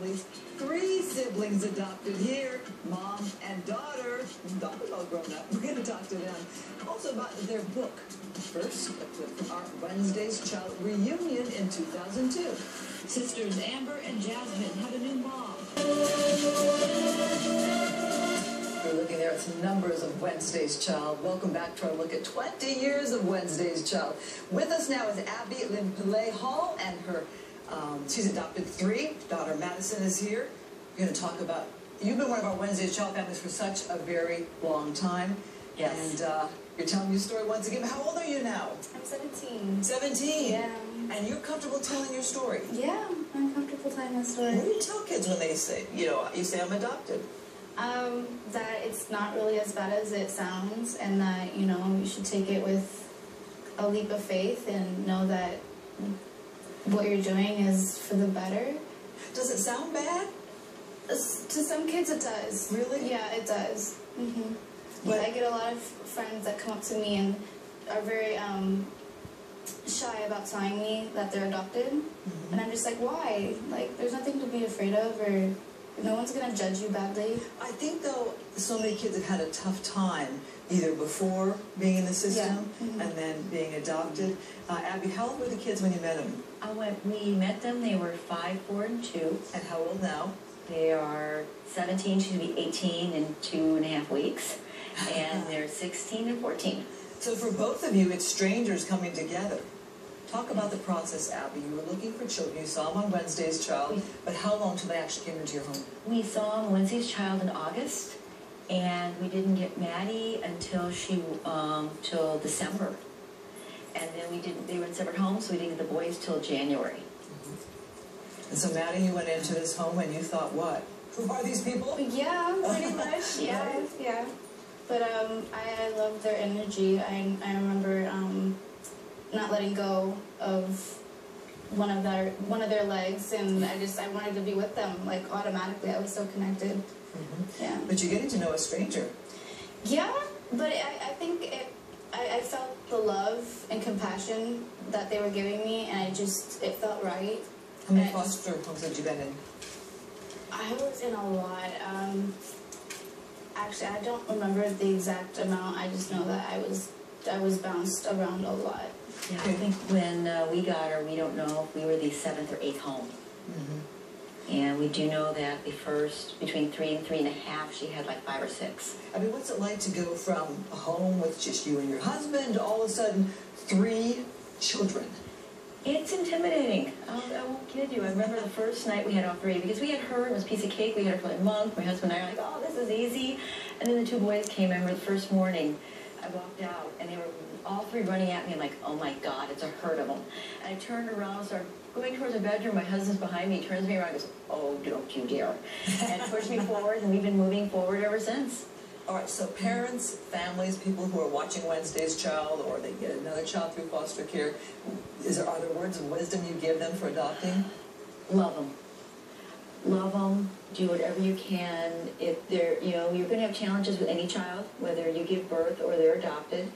family. 3 siblings adopted here, mom and daughter. Daughter's all grown up. We're going to talk to them. Also about their book. First, a clip from our Wednesday's Child reunion in 2002. Sisters Amber and Jasmine had a new mom. We're looking there at some numbers of Wednesday's Child. Welcome back to our look at 20 years of Wednesday's Child. With us now is Abby Lynn Pillay Hall and her, she's adopted 3. Daughter Madison is here. We're going to talk about, you've been one of our Wednesday's Child families for such a very long time. Yes. And you're telling your story once again. How old are you now? I'm 17. 17? Yeah. And you're comfortable telling your story? Yeah, I'm comfortable telling my story. What do you tell kids when they say, you say I'm adopted? That it's not really as bad as it sounds, and that, you should take it with a leap of faith and know that what you're doing is for the better. Does it sound bad? To some kids it does. Really? Yeah, it does. Mm-hmm. But I get a lot of friends that come up to me and are very shy about telling me that they're adopted. Mm-hmm. And I'm just like, why? Like, there's nothing to be afraid of, or no one's going to judge you badly. I think, though, so many kids have had a tough time, either before being in the system and then being adopted. Abby, how old were the kids when you met them? When we met them, they were 5, 4, and 2. And how old now? They are 17, she's going to be 18 in 2.5 weeks. And they're 16 and 14. So for both of you, it's strangers coming together. Talk about the process, Abby. You were looking for children. You saw them on Wednesday's Child, but how long till they actually came into your home? We saw them Wednesday's Child in August, and we didn't get Maddie until till December. And then they were in separate homes, so we didn't get the boys till January. And so, Maddie, you went into this home and you thought, what? Who are these people? Yeah, pretty much. Yeah, right? Yeah. But I love their energy. I remember not letting go of one of their legs, and I wanted to be with them, like, automatically. I was so connected. Mm-hmm. Yeah. But you're getting to know a stranger. Yeah, but I think I felt the love and compassion that they were giving me, and it felt right. How many foster homes have you been in? I was in a lot. Actually, I don't remember the exact amount. I just know that I was bounced around a lot. Yeah, I think when we got her, we don't know if we were the 7th or 8th home. Mm-hmm. And we do know that the first, between 3 and 3.5, she had like 5 or 6. I mean, what's it like to go from a home with just you and your husband to all of a sudden 3 children? It's intimidating. I won't kid you. I remember the first night we had all 3, because we had her, it was a piece of cake, we had her for like a month, my husband and I were like, oh, this is easy. And then the 2 boys came. I remember the first morning, I walked out, and they were all 3 running at me. I'm like, oh my God, it's a herd of them. And I turned around, started going towards the bedroom. My husband's behind me, he turns me around and goes, oh, don't you dare. And pushed me forward, and we've been moving forward ever since. All right, so parents, families, people who are watching Wednesday's Child, or they get another child through foster care, are there words of wisdom you give them for adopting? Love them. Love them. Do whatever you can. If they're, you're going to have challenges with any child, whether you give birth or they're adopted.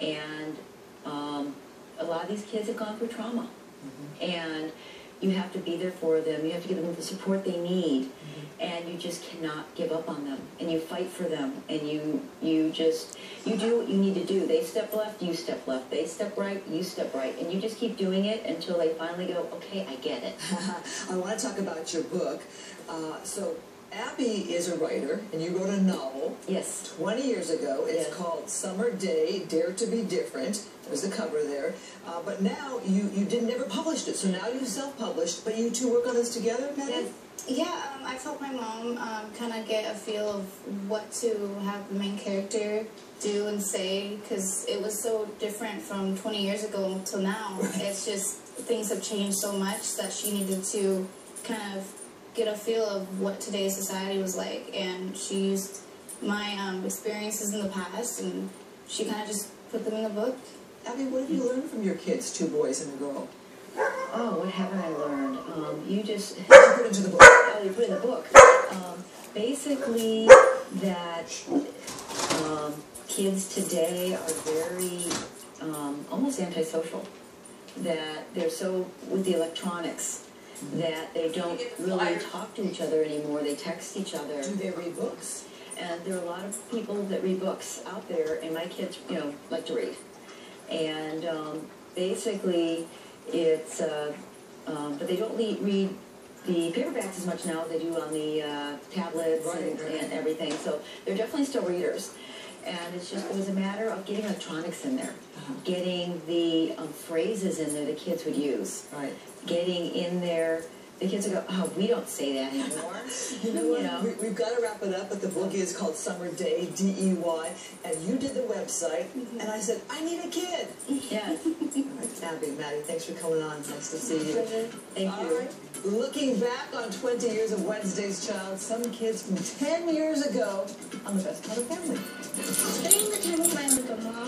And a lot of these kids have gone through trauma. Mm-hmm. And you have to be there for them. You have to give them the support they need. Mm-hmm. And you just cannot give up on them. And you fight for them. And you do what you need to do. They step left, you step left. They step right, you step right. And you just keep doing it until they finally go, okay, I get it. I want to talk about your book. So Abby is a writer, and you wrote a novel. Yes. 20 years ago. It's yes. called Summer Day, Dare to be Different. There's the cover there. But now you never published it, so now you self-published, but you 2 work on this together, Maddie? Yes. Yeah, I've helped my mom kind of get a feel of what to have the main character do and say, because it was so different from 20 years ago till now. Right. It's just, things have changed so much that she needed to kind of get a feel of what today's society was like, and she used my experiences in the past, and she kind of just put them in the book. Abby, what have you learned from your kids, 2 boys and a girl? Oh, what haven't I learned? You just... What did you put into the book? Oh, you put in the book. Basically, that kids today are very almost antisocial. That they're so with the electronics. that they don't really talk to each other anymore. They text each other. Do they read books? And there are a lot of people that read books out there, and my kids, like to read. And basically, it's, but they don't read the paperbacks as much now as they do on the tablets and everything. So they're definitely still readers. And it's just, it was a matter of getting electronics in there, getting the phrases in there the kids would use, getting in there. The kids would go, oh, we don't say that anymore. You know what? We've got to wrap it up, but the book is called Summer Day, D-E-Y, and you did the website, and I said, I need a kid. Yes. All right, Abby, Maddie, thanks for coming on. Nice to see you. Thank you. All right. Looking back on 20 years of Wednesday's Child, some kids from 10 years ago on the best part of family. Spending the time with my little mom.